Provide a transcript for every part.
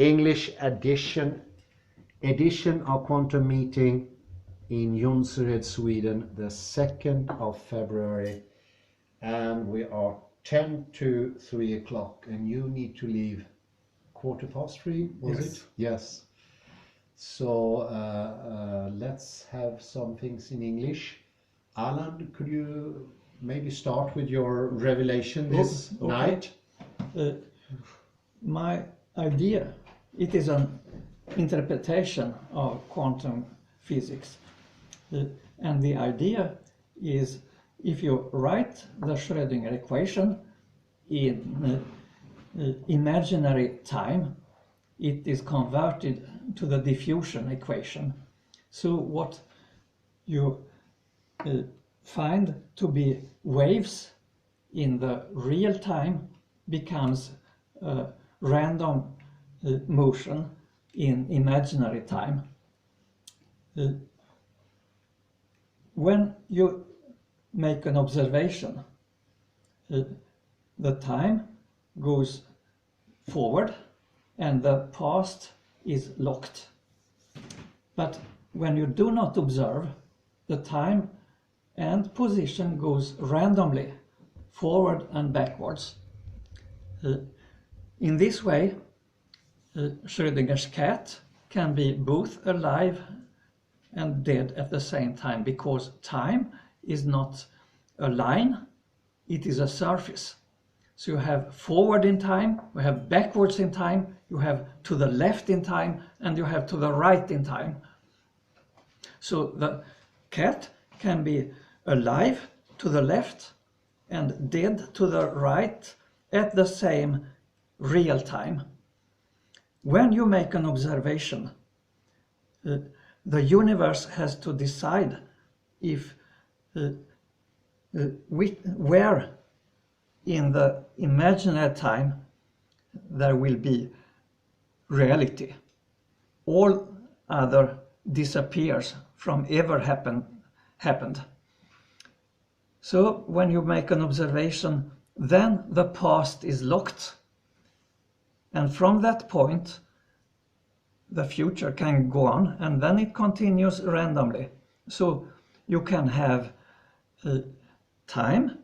English edition of Quantum Meeting in Jonsered, Sweden, the 2nd of February, and we are 10 to 3 o'clock, and you need to leave 3:15, was Yes. it? Yes. So let's have some things in English. Alan, could you maybe start with your revelation this night? My idea, it is an interpretation of quantum physics. And the idea is, if you write the Schrödinger equation in imaginary time, it is converted to the diffusion equation. So what you find to be waves in the real time becomes random motion in imaginary time. When you make an observation, the time goes forward and the past is locked. But when you do not observe, the time and position goes randomly forward and backwards. In this way, Schrödinger's cat can be both alive and dead at the same time, because time is not a line, it is a surface. So you have forward in time, you have backwards in time, you have to the left in time, and you have to the right in time. So the cat can be alive to the left and dead to the right at the same real time. When you make an observation, the universe has to decide if where in the imaginary time there will be reality. All other disappears from ever happened. So when you make an observation, then the past is locked. And from that point, the future can go on, and then it continues randomly. So you can have time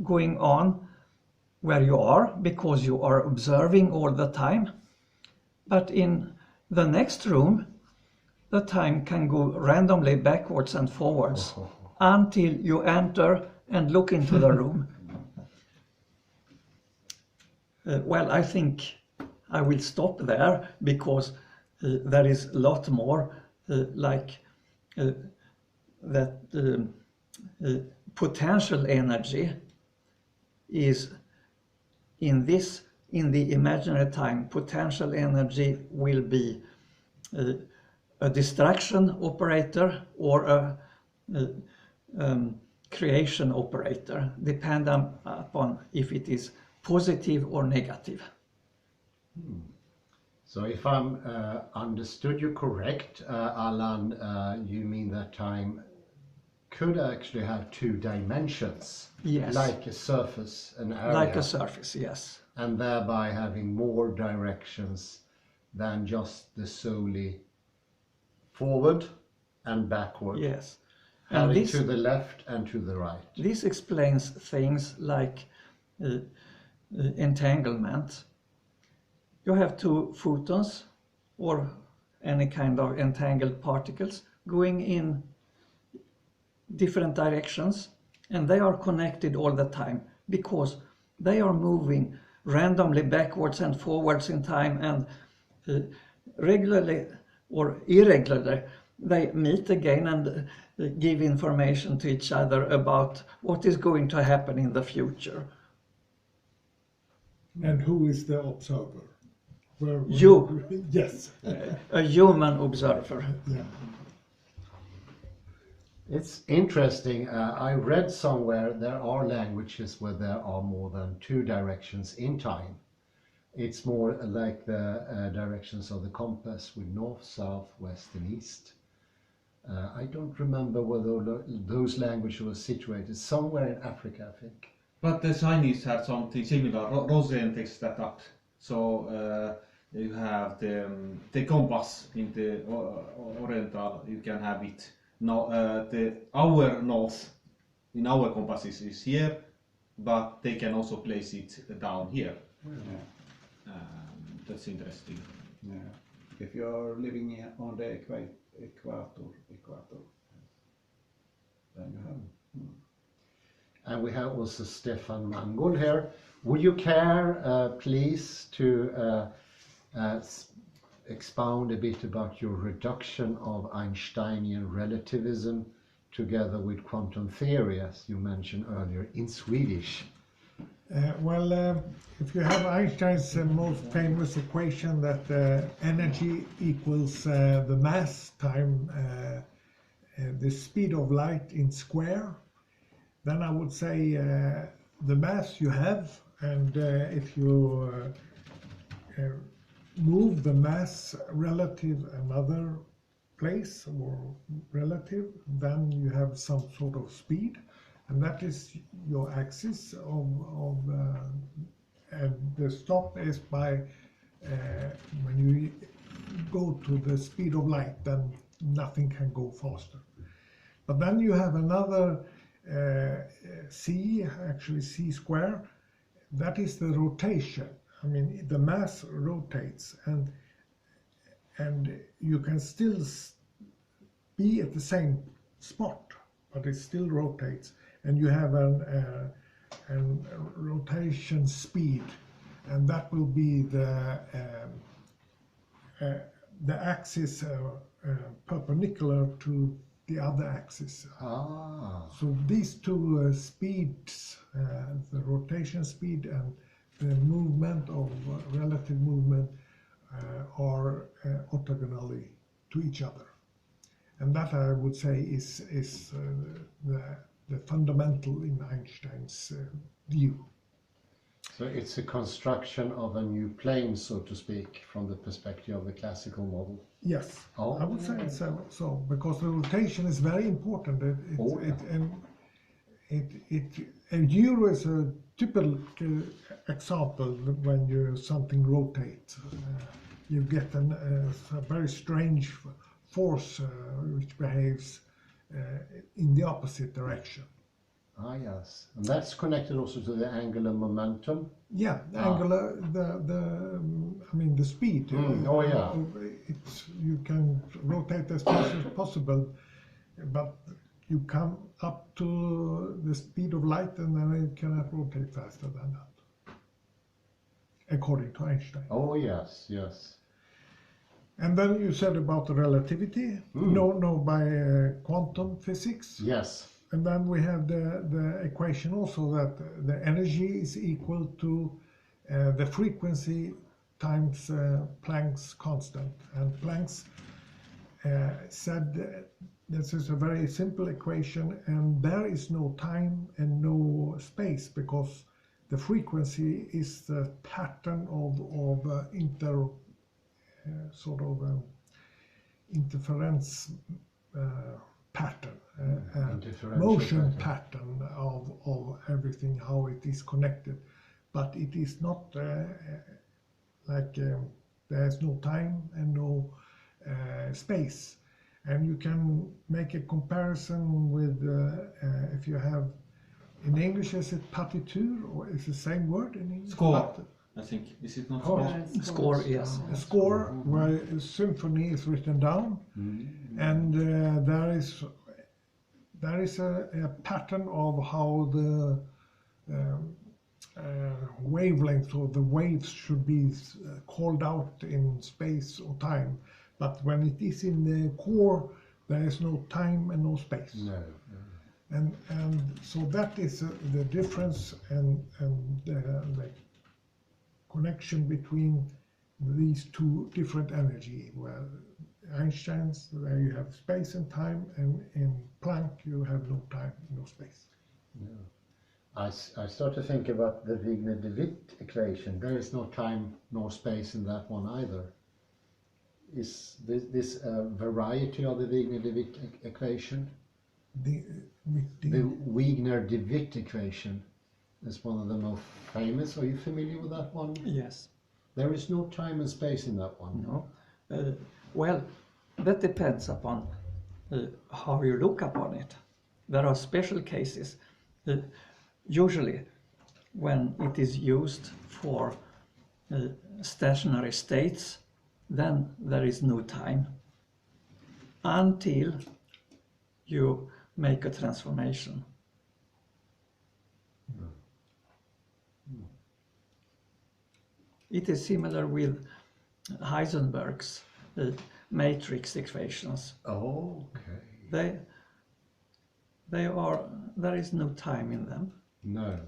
going on where you are, because you are observing all the time. But in the next room, the time can go randomly backwards and forwards until you enter and look into the room. Well, I think I will stop there, because there is a lot more, like that potential energy is in the imaginary time. Potential energy will be a distraction operator or a creation operator, depending upon if it is positive or negative. So if I'm understood you correct, Alan, you mean that time could actually have two dimensions? Yes. Like a surface, an area. Like a surface, yes. And thereby having more directions than just the solely forward and backward. Yes. Having And this, to the left and to the right. this explains things like entanglement. You have two photons or any kind of entangled particles going in different directions, and they are connected all the time because they are moving randomly backwards and forwards in time, and regularly or irregularly they meet again and give information to each other about what is going to happen in the future. And who is the observer? You. Yes. A human observer. Yeah. It's interesting. I read somewhere there are languages where there are more than two directions in time. It's more like the directions of the compass with north, south, west and east. I don't remember whether those languages were situated somewhere in Africa, I think. But the Chinese had something similar. Rosen takes that up. So You have the compass in the oriental. You can have it now. Our north in our compass is here, but they can also place it down here. Yeah. That's interesting. Yeah. If you're living on the equator, then you have. And we have also Stefan Mangold here. Would you care, please, to expound a bit about your reduction of Einsteinian relativism together with quantum theory, as you mentioned earlier, in Swedish? If you have Einstein's most famous equation that energy equals the mass time the speed of light in square, then I would say the mass you have, and if you move the mass relative another place or relative, then you have some sort of speed, and that is your axis of and the stop is by when you go to the speed of light, then nothing can go faster. But then you have another c, actually c square, that is the rotation. I mean, the mass rotates, and you can still be at the same spot, but it still rotates, and you have an rotation speed, and that will be the axis perpendicular to the other axis. So these two speeds, the rotation speed and the movement of relative movement, are orthogonally to each other, and that I would say is the fundamental in Einstein's view. So it's a construction of a new plane, so to speak, from the perspective of the classical model. Yes, Oh. I would say so, because the rotation is very important. And euro is a typical example when something rotates. You get a very strange force which behaves in the opposite direction. Yes, and that's connected also to the angular momentum. Yeah, the angular, I mean the speed. You can rotate as fast as possible, but you come up to the speed of light, and then it cannot rotate faster than that, according to Einstein. Oh yes, yes. And then you said about the relativity, by quantum physics. Yes. And then we have the equation also that the energy is equal to the frequency times Planck's constant. And Planck's said this is a very simple equation, and there is no time and no space, because the frequency is the pattern of interference pattern, motion pattern of everything, how it is connected. But it is not there's no time and no space. And you can make a comparison with if you have, in English is it partiture, or is the same word in English? Score, I think. Is it not score? Score, yes. A score where a symphony is written down, and there is a pattern of how the wavelength or the waves should be called out in space or time. But when it is in the core, there is no time and no space. No. And so that is the difference and the connection between these two different energy. Where Einstein's, where you have space and time, and in Planck you have no time, no space. Yeah. I start to think about the Wigner-de Witt equation. There is no time nor space in that one either. Is this a variety of the Wigner-de Witt equation? The Wigner-de Witt equation is one of the most famous. Are you familiar with that one? Yes. There is no time and space in that one. No. Well, that depends upon how you look upon it. There are special cases, usually when it is used for stationary states, then there is no time until you make a transformation. It is similar with Heisenberg's matrix equations. Okay. There is no time in them. No.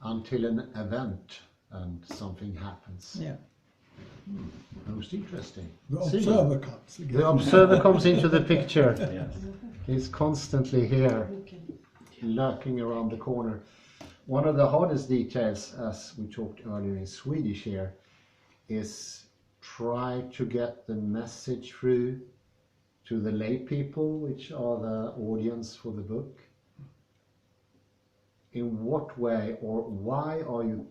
Until an event and something happens. Yeah. Most interesting. The See? observer comes again. The observer comes into the picture. Yes. He's constantly here, lurking around the corner. One of the hardest details, as we talked earlier in Swedish here, is try to get the message through to the lay people, which are the audience for the book. In what way or why are you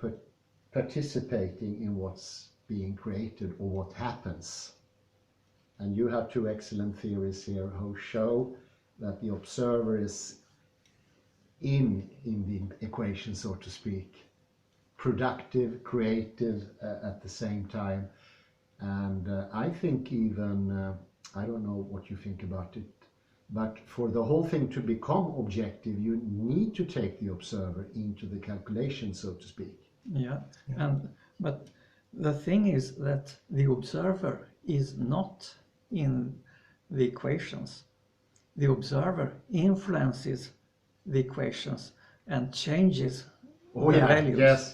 participating in what's being created or what happens? And you have two excellent theories here who show that the observer is in the equation, so to speak, productive, creative at the same time. And I think even, I don't know what you think about it, but for the whole thing to become objective, you need to take the observer into the calculation, so to speak. Yeah. But the thing is that the observer is not in the equations. The observer influences the equations and changes the values. Yes.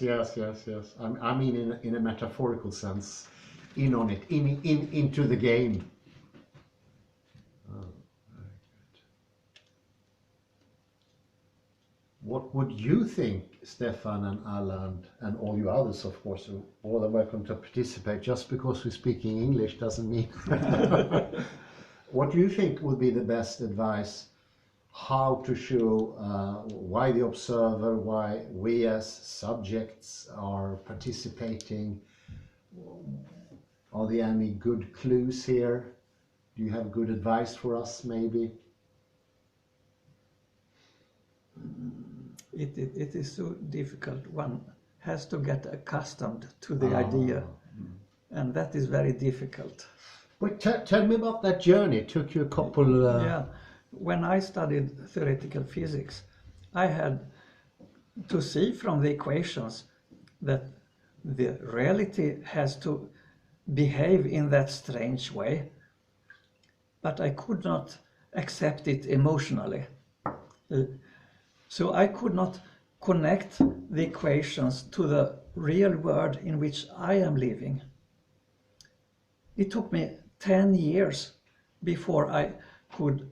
I mean in a metaphorical sense, in on it, into the game. Oh, very good. What would you think, Stefan and Alan, and all you others, of course, are more than welcome to participate. Just because we're speaking English doesn't mean. What do you think would be the best advice? How to show why the observer, why we as subjects are participating? Are there any good clues here? Do you have good advice for us, maybe? It is so difficult. One has to get accustomed to the idea, and that is very difficult. But tell me about that journey. It took you a couple... Yeah. When I studied theoretical physics, I had to see from the equations that the reality has to behave in that strange way, but I could not accept it emotionally. So I could not connect the equations to the real world in which I am living. It took me 10 years before I could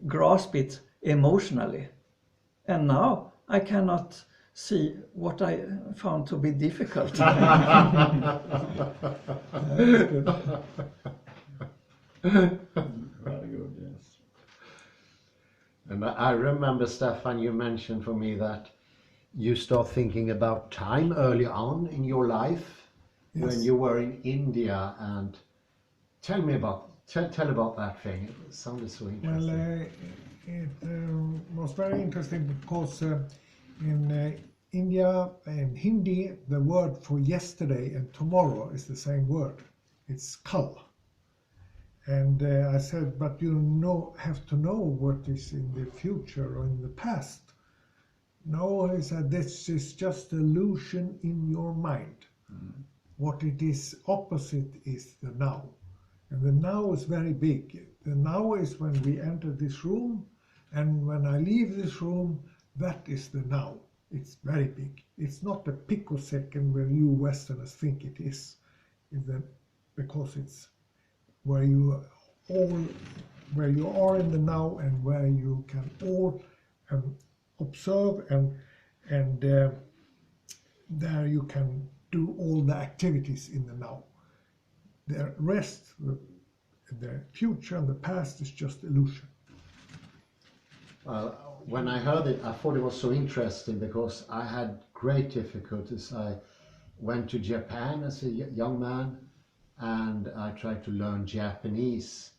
grasp it emotionally. And now I cannot see what I found to be difficult. Very good, yes. And I remember, Stefan, you mentioned for me that you start thinking about time early on in your life. Yes. When you were in India. And tell about that thing. It sounded so interesting. Well, it was very interesting because in India and Hindi, the word for yesterday and tomorrow is the same word. It's kal. And I said, but you have to know what is in the future or in the past. No, he said, this is just illusion in your mind. What it is opposite is the now. And the now is very big. The now is when we enter this room, and when I leave this room, that is the now. It's very big. It's not a picosecond where you Westerners think it is, because it's where you are in the now and where you can all observe and there you can do all the activities in the now. The rest, the future and the past is just illusion. When I heard it, I thought it was so interesting because I had great difficulties. I went to Japan as a young man, and I tried to learn Japanese.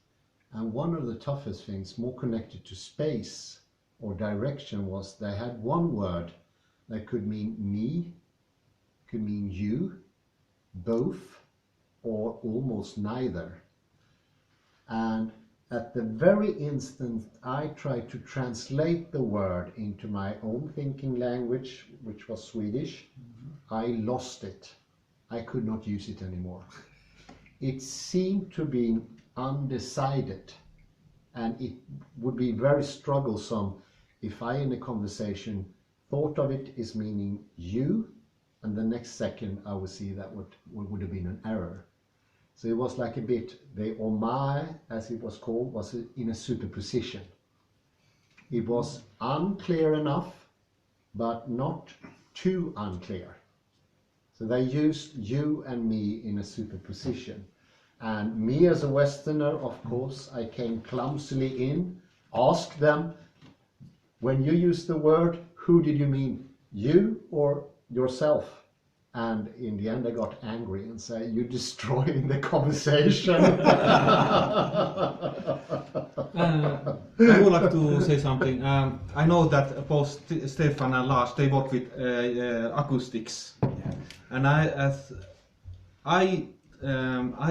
And one of the toughest things, more connected to space or direction, was they had one word that could mean me, could mean you, both, or almost neither. And at the very instant I tried to translate the word into my own thinking language, which was Swedish, I lost it. I could not use it anymore. It seemed to be undecided, and it would be very strugglesome if I in a conversation thought of it as meaning you, and the next second I would see that would have been an error. So it was like a bit, the omai, as it was called, was in a superposition. It was unclear enough, but not too unclear. So they used you and me in a superposition. And me as a Westerner, of course, I came clumsily in, asked them, when you use the word, who did you mean, you or yourself? And in the end I got angry and said, you're destroying the conversation. I would like to say something. I know that both Stefan and Lars, they work with acoustics. And I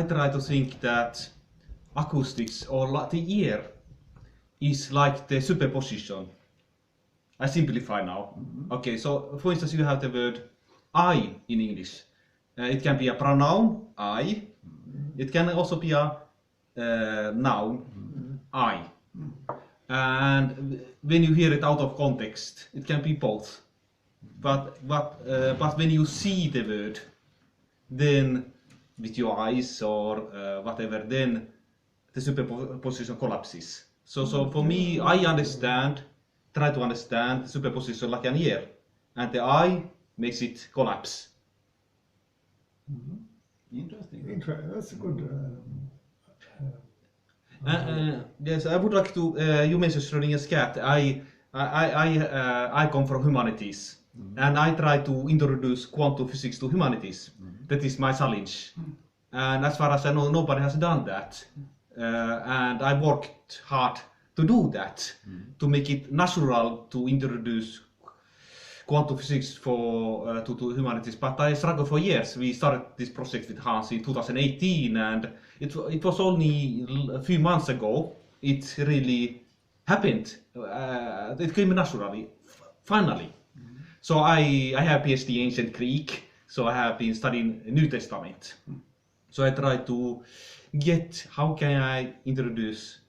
try to think that acoustics or the ear is like the superposition. I simplify now. Okay, so for instance, you have the word I in English. It can be a pronoun, I. It can also be a noun, I. And when you hear it out of context, it can be both. But when you see the word, then with your eyes or whatever, then the superposition collapses. So for me, I try to understand the superposition like an ear, and the I makes it collapse. Interesting. That's a good. Yes, I would like to. You mentioned Schrödinger's cat. I come from humanities, and I try to introduce quantum physics to humanities. That is my challenge. And as far as I know, nobody has done that. And I worked hard to do that, to make it natural to introduce quantum physics to humanities, but I struggled for years. We started this project with Hans in 2018, and it was only a few months ago it really happened. It came naturally, finally. So I have PhD in ancient Greek, so I have been studying New Testament. So I try to get how can I introduce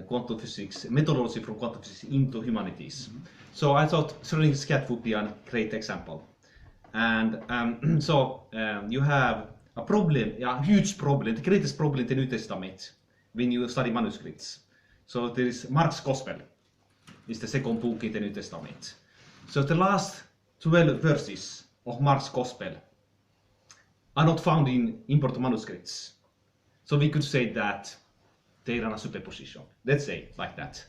quantum physics, methodology from quantum physics into humanities. So I thought Schrödinger's cat would be a great example. And you have a problem, a huge problem, the greatest problem in the New Testament when you study manuscripts. So there is Mark's Gospel, is the second book in the New Testament. So the last 12 verses of Mark's Gospel are not found in important manuscripts. So we could say that they are a superposition. Let's say like that.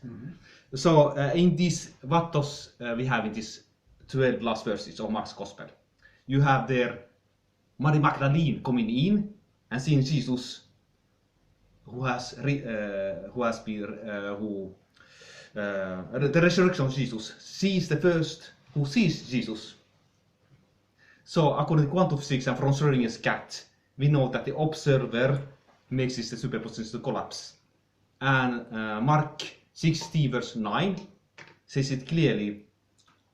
So in this, what does we have in these 12 last verses of Mark's Gospel? You have there Mary Magdalene coming in and seeing Jesus, the resurrection of Jesus. She is the first who sees Jesus. So according to quantum physics and from Schrödinger's cat, we know that the observer makes the superposition to collapse. And Mark 60 verse 9 says it clearly.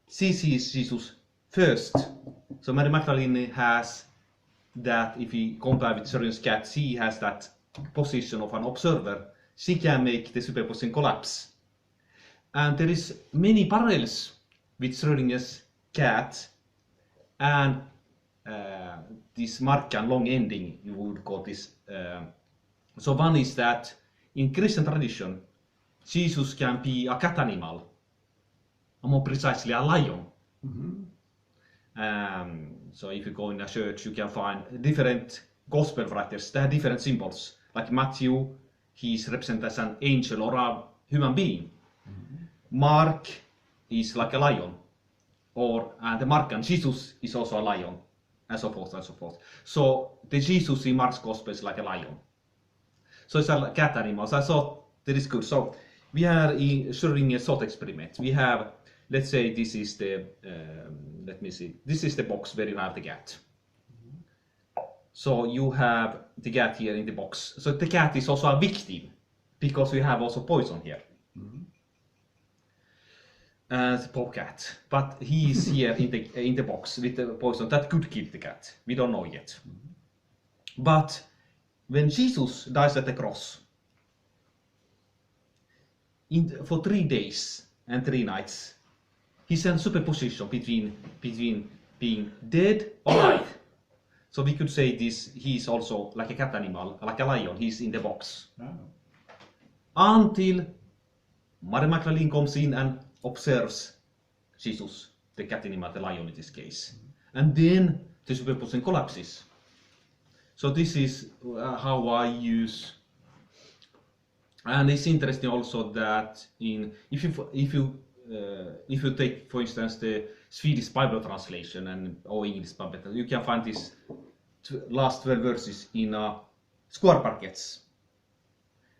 She sees Jesus first. So Mary Magdalene has that, if we compare with Schrödinger's cat, she has that position of an observer. She can make the superposition collapse. And there is many parallels with Schrödinger's cat and this Markian long ending, you would call this. So one is that in Christian tradition, Jesus can be a cat animal, or more precisely a lion. So if you go in a church, you can find different gospel writers. They have different symbols. Like Matthew, he is represented as an angel or a human being. Mark is like a lion, and the Markan Jesus is also a lion. and so forth and so forth. So the Jesus in Mark's Gospel is like a lion. So it's a cat animal. So I thought that is good. So we are in Schrödinger thought experiment. We have, let's say this is the, let me see, this is the box where you have the cat. So you have the cat here in the box. So the cat is also a victim because we have also poison here. The poor cat, but he is here in the box with the poison that could kill the cat. We don't know yet. But when Jesus dies at the cross, for 3 days and 3 nights, he's in superposition between being dead or alive. So we could say this, he's also like a cat animal, like a lion, he's in the box. Until Mary Magdalene comes in and observes Jesus, the cat animal, the lion in this case. And then the superposition collapses. So this is how I use, and it's interesting also that if you take, for instance, the Swedish Bible translation or English Bible, you can find these last 12 verses in square brackets,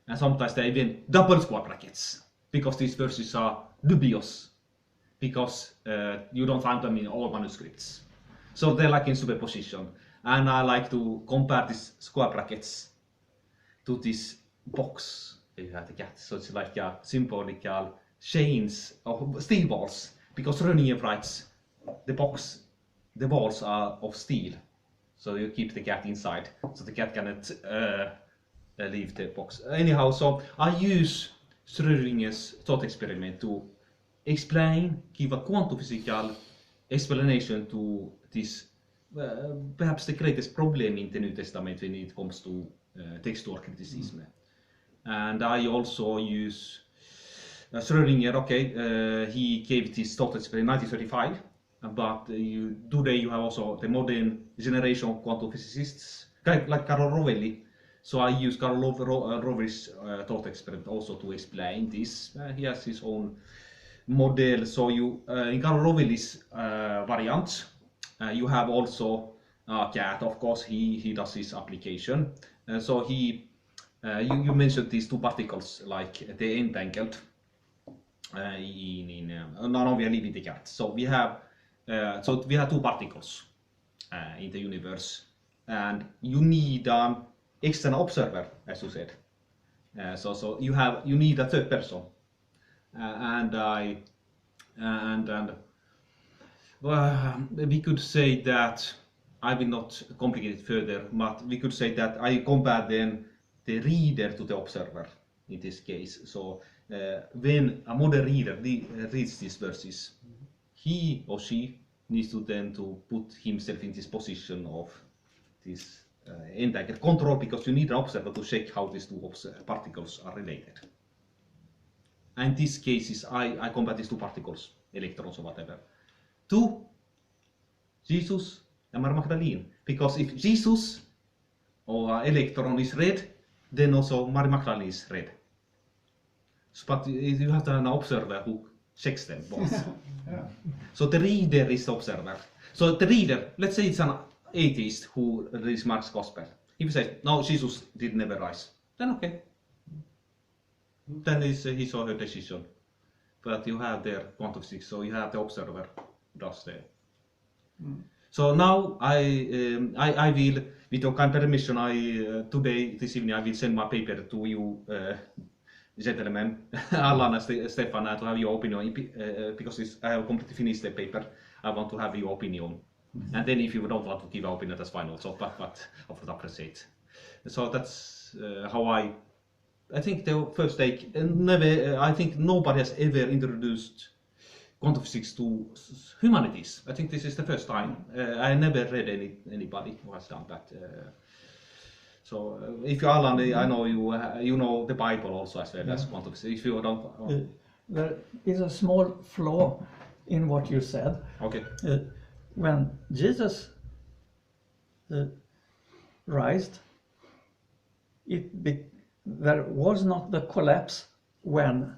and sometimes they even double square brackets, because these verses are dubious, because you don't find them in all manuscripts. So they're like in superposition. And I like to compare these square brackets to this box where you have the cat. So it's like a symbolical chains of steel balls, because Schrödinger writes the balls are of steel. So you keep the cat inside, so the cat cannot leave the box. Anyhow, so I use Schrödinger's thought experiment to explain, give a quantum physical explanation to this perhaps the greatest problem in the New Testament when it comes to textual criticism. And I also use Schrödinger. He gave this thought experiment in 1935, but today you have also the modern generation of quantum physicists, like Carlo Rovelli. So I use Carlo Rovelli's thought experiment also to explain this. He has his own model. So in Carlo Rovelli's variant, you have also a cat. Of course, he does his application. So you mentioned these 2 particles, like the entangled. Now we are leaving the cat. So we have 2 particles in the universe, and you need an external observer, as you said. So you need a third person, we could say that, I will not complicate it further, but we could say that I compare then the reader to the observer in this case. So when a modern reader reads these verses, he or she needs to then to put himself in this position of this entangled control, because you need an observer to check how these 2 particles are related. And in this case, I compare these 2 particles, electrons or whatever, to Jesus and Mary Magdalene, because if Jesus or electron is red, then also Mary Magdalene is red. But you have to have an observer who checks them both. So the reader is the observer. So the reader, let's say it's an atheist who reads Mark's Gospel. If he says, no, Jesus did never rise, then okay. Then it's his or her decision. But you have their quantum physics, so you have the observer does there. So now I will, with your kind permission, this evening I will send my paper to you, gentlemen, Allan and Stefan, to have your opinion, because I have completely finished the paper. I want to have your opinion. And then if you don't want to give an opinion, that's fine also, but I would appreciate. So that's how I think the first take, I think nobody has ever introduced quantum physics to humanities. I think this is the first time. I never read anybody who has done that. So if you are Allan, I know you know the Bible also as well as quantum physics. If you don't, there is a small flaw in what you said. Okay. When Jesus rised, there was not the collapse when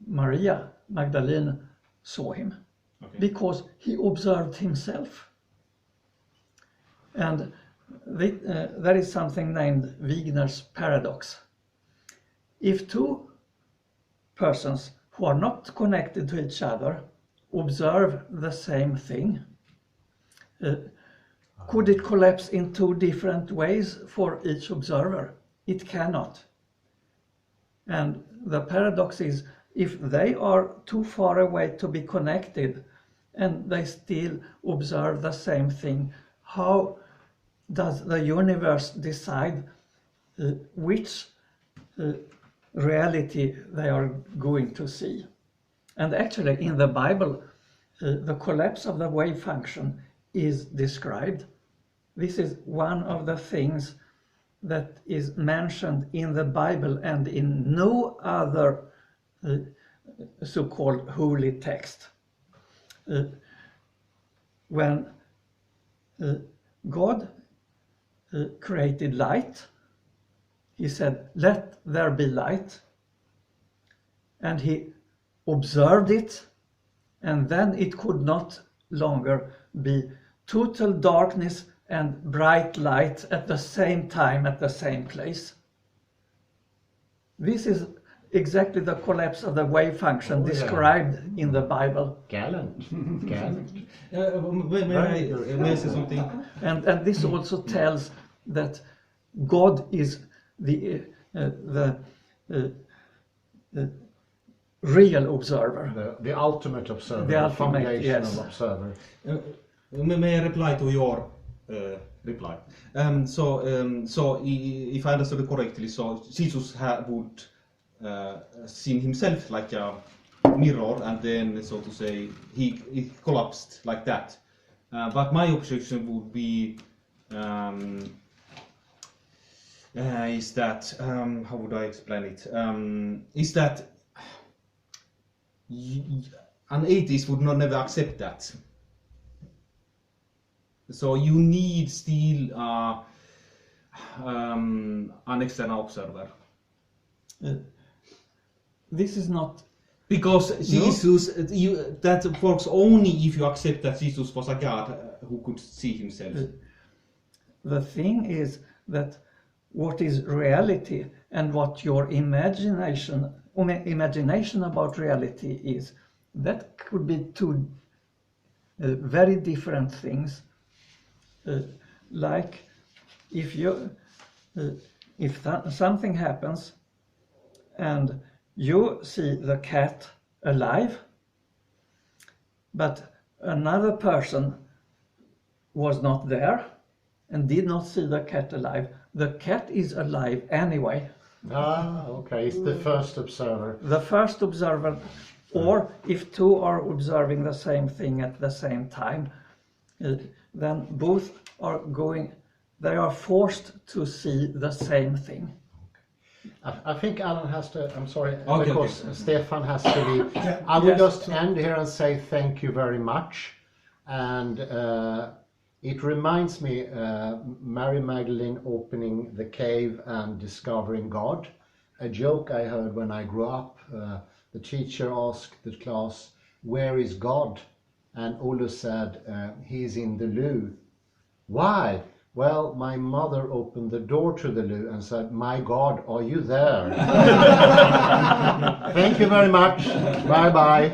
Maria Magdalene saw him, because he observed himself. And there is something named Wigner's paradox. If two persons who are not connected to each other observe the same thing, could it collapse in two different ways for each observer? It cannot. And the paradox is, if they are too far away to be connected and they still observe the same thing, how does the universe decide which reality they are going to see? And actually in the Bible, the collapse of the wave function is described. This is one of the things that is mentioned in the Bible and in no other so-called holy text. When God created light, he said, "Let there be light," and he observed it, and then it could not longer be total darkness and bright light at the same time, at the same place. This is exactly the collapse of the wave function described in the Bible. Gallant. Gallant. May I say something? And this also tells that God is the real observer. The ultimate observer, The ultimate, foundational yes. observer. May I reply to your reply? So if I understood it correctly, so Jesus would see himself like a mirror, and then, so to say, he collapsed like that. But my objection would be is that how would I explain it? Is that an atheist would not never accept that. So you need still an external observer. This is not... Because Jesus, that works only if you accept that Jesus was a God who could see himself. The thing is that what is reality and what your imagination about reality is, that could be two very different things. Like if something happens and you see the cat alive, but another person was not there and did not see the cat alive, the cat is alive anyway. Ah, okay, it's the first observer. The first observer, or if two are observing the same thing at the same time, then both are they are forced to see the same thing. I think Alan has to, I'm sorry, Okay, because okay. Stefan has to leave. Yeah, I will yes. just end here and say thank you very much. And it reminds me, Mary Magdalene opening the cave and discovering God. A joke I heard when I grew up, the teacher asked the class, "Where is God?" And Olu said, "He's in the loo." Why? Well, my mother opened the door to the loo and said, "My God, are you there?" Thank you very much. Bye-bye.